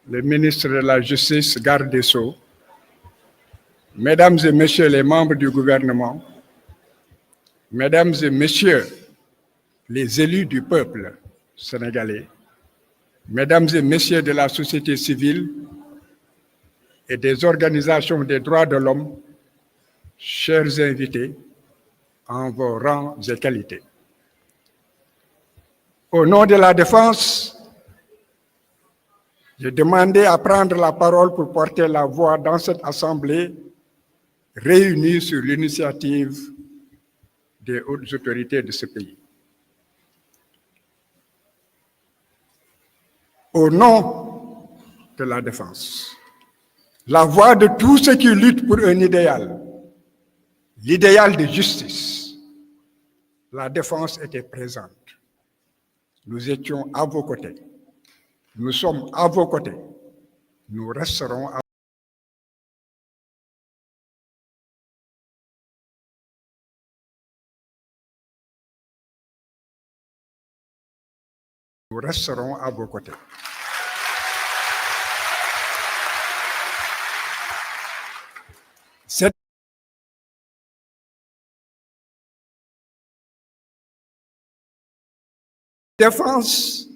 le ministre de la Justice, garde des Sceaux, Mesdames et Messieurs les membres du gouvernement, Mesdames et Messieurs les élus du peuple sénégalais, Mesdames et Messieurs de la société civile et des organisations des droits de l'homme, chers invités, en vos rangs et qualités. Au nom de la défense, j'ai demandé à prendre la parole pour porter la voix dans cette assemblée réunie sur l'initiative des hautes autorités de ce pays. Au nom de la défense, la voix de tous ceux qui luttent pour un idéal, l'idéal de justice, la défense était présente. Nous étions à vos côtés. Nous sommes à vos côtés. Nous resterons à vos côtés. Cette défense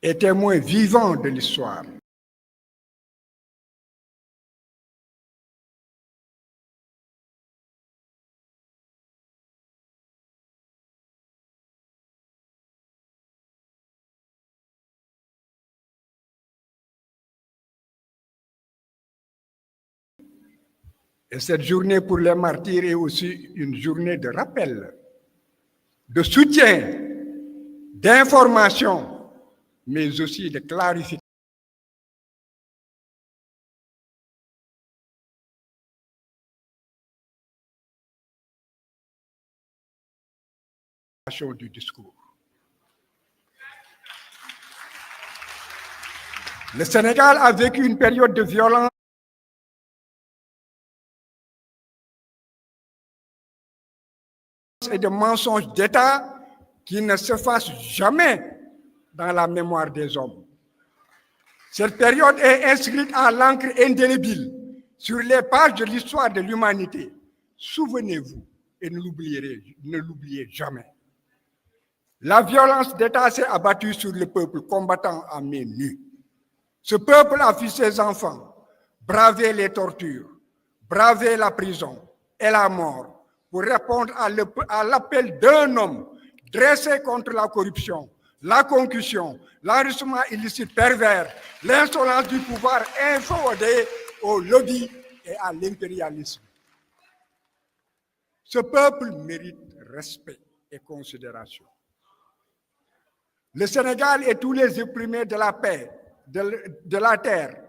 est témoin vivant de l'histoire. Et cette journée pour les martyrs est aussi une journée de rappel, de soutien, d'information, mais aussi de clarification du discours. Le Sénégal a vécu une période de violence et de mensonges d'État qui ne s'effacent jamais dans la mémoire des hommes. Cette période est inscrite à l'encre indélébile sur les pages de l'histoire de l'humanité. Souvenez-vous et ne l'oubliez jamais. La violence d'État s'est abattue sur le peuple combattant à main nue. Ce peuple a vu ses enfants braver les tortures, braver la prison et la mort pour répondre à l'appel d'un homme dressé contre la corruption, la concussion, l'enrichissement illicite pervers, l'insolence du pouvoir inféodé au lobby et à l'impérialisme. Ce peuple mérite respect et considération. Le Sénégal et tous les opprimés de la paix, de la terre,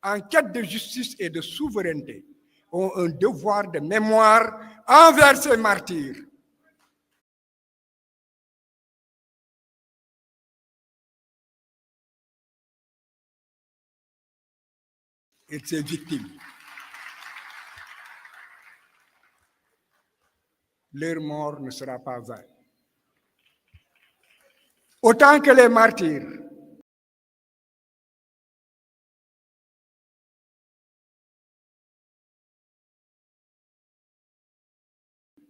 en quête de justice et de souveraineté, ont un devoir de mémoire envers ces martyrs. Et de ses victimes. Leur mort ne sera pas vaine. Autant que les martyrs,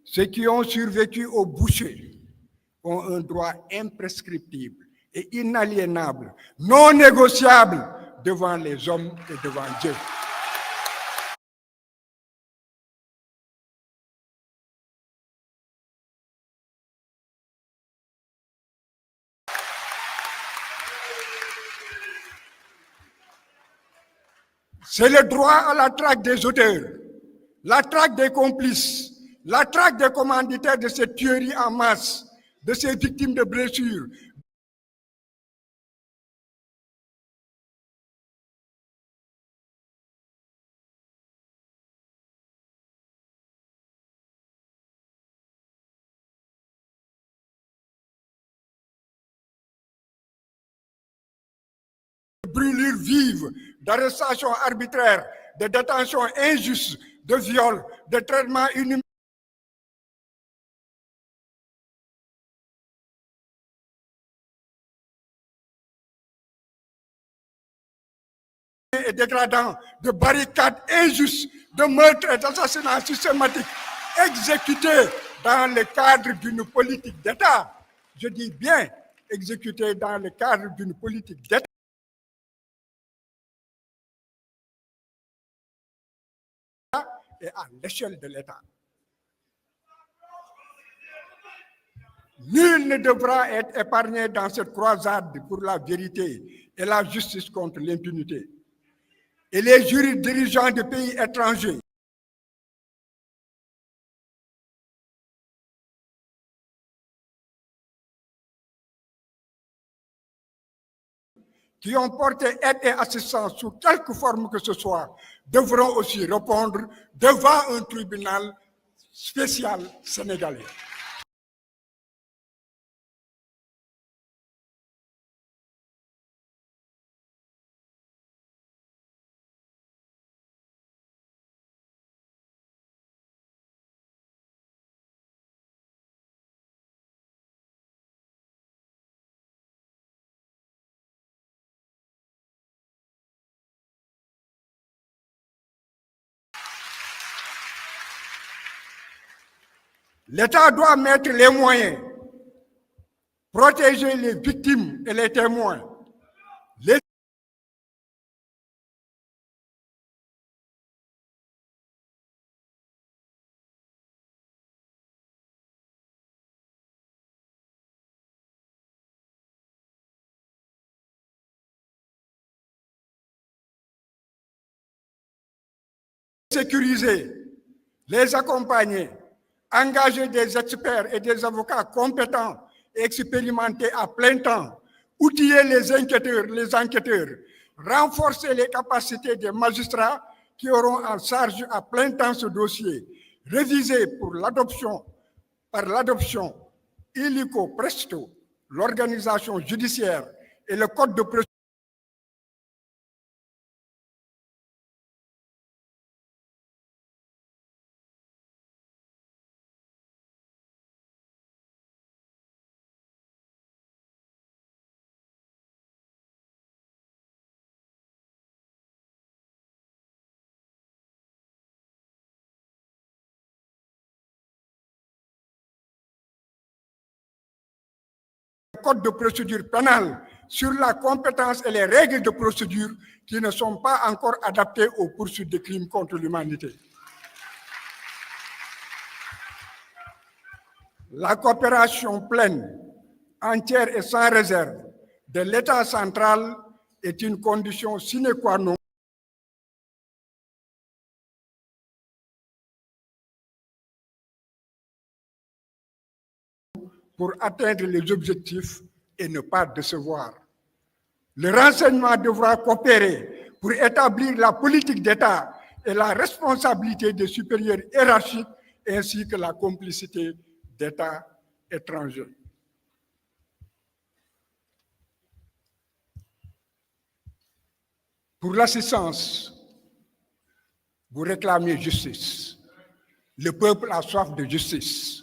ceux qui ont survécu au bûcher ont un droit imprescriptible et inaliénable, non négociable devant les hommes et devant Dieu. C'est le droit à la traque des auteurs, la traque des complices, la traque des commanditaires de cette tuerie en masse, de ces victimes de blessures. Brûlures vives, d'arrestations arbitraires, de détentions injustes, de viols, de traitements inhumains. et dégradants, de barricades injustes, de meurtres et d'assassinats systématiques exécutés dans le cadre d'une politique d'État. Je dis bien exécutés dans le cadre d'une politique d'État. Et à l'échelle de l'État. Nul ne devra être épargné dans cette croisade pour la vérité et la justice contre l'impunité. Et les jurys dirigeants de pays étrangers qui ont porté aide et assistance sous quelque forme que ce soit devront aussi répondre devant un tribunal spécial sénégalais. L'État doit mettre les moyens, protéger les victimes et les témoins, sécuriser, les accompagner, engager des experts et des avocats compétents et expérimentés à plein temps, outiller les enquêteurs, renforcer les capacités des magistrats qui auront en charge à plein temps ce dossier, réviser par l'adoption illico presto l'organisation judiciaire et le code de procédure. Code de procédure pénale sur la compétence et les règles de procédure qui ne sont pas encore adaptées aux poursuites de crimes contre l'humanité. La coopération pleine, entière et sans réserve de l'État central est une condition sine qua non pour atteindre les objectifs et ne pas décevoir. Le renseignement devra coopérer pour établir la politique d'État et la responsabilité des supérieurs hiérarchiques ainsi que la complicité d'États étrangers. Pour l'assistance, vous réclamez justice. Le peuple a soif de justice.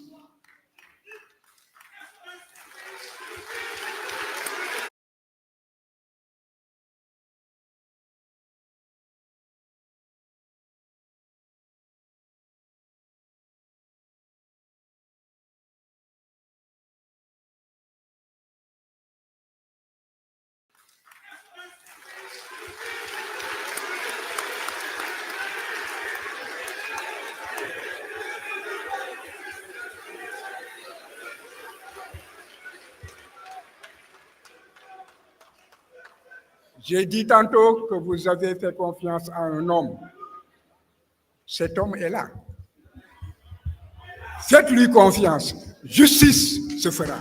J'ai dit tantôt que vous avez fait confiance à un homme. Cet homme est là. Faites-lui confiance. Justice se fera.